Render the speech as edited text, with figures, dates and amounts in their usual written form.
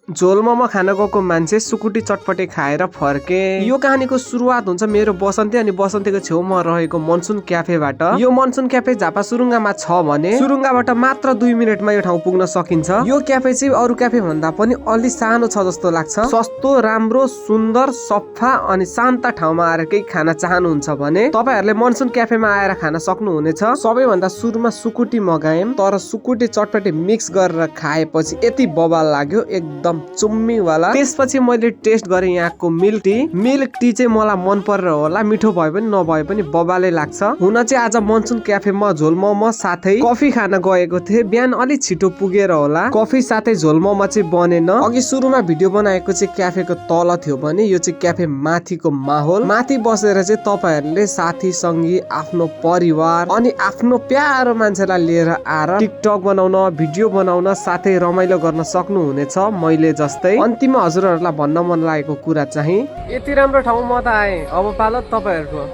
झोल मोमो खान गएको मान्छे सुकुटी चटपटे खाएर फर्के। यो कहानीको सुरुवात हुन्छ मेरो बसन्ती अनि बसन्तीको छेउमा रहेको मनसुन क्याफेबाट। यो मनसुन क्याफे झापा सुरुङ्गामा छ भने सुरुङ्गाबाट मात्र 2 मिनेटमा यो ठाउँ पुग्न सकिन्छ। यो क्याफे चाहिँ अरू क्याफे भन्दा पनि अलि सानो छ जस्तो लाग्छ। सस्तो, राम्रो, सुन्दर, सफा अनि शान्त ठाउँमा आएर केही खाना चाहनुहुन्छ भने तपाईहरुले मनसुन क्याफेमा आएर खान सक्नुहुनेछ। सबैभन्दा सुरुमा सुकुटी मगाएम, तर सुकुटी चटपटे मिक्स गरेर खाएपछि यति बबाल लाग्यो, एकदम चुम्मी वाला। त्यसपछि मैले टेस्ट गरेँ यहाँको मिल्क टी। मिल्क टी चाहिँ मलाई मन परेर होला, मिठो भए पनि नभए पनि बबालै लाग्छ। हुन चाहिँ आज मनसुन क्याफेमा झोल मोमो साथै कफी खान गएको थिएँ। बिहान अलि छिटो पुगेर होला, कफी साथै झोल मोमो चाहिँ बनेन। अघि सुरुमा भिडियो बनाएको चाहिँ क्याफेको तल थियो भने यो चाहिँ क्याफे माथिको माहौल। माथि बसेर चाहिँ तपाईहरुले साथी संगी, आफ्नो परिवार अनि आफ्नो प्यारो मान्छेलाई लिएर आएर टिकटक बनाउन, भिडियो बनाउन साथै रमाइलो गर्न सक्नुहुनेछ। मैले जस्तै अन्तिममा हजुरहरूलाई भन्न मन लागेको कुरा चाहिँ यति राम्रो ठाउँ म त आएँ, अब पालो तपाईहरुको।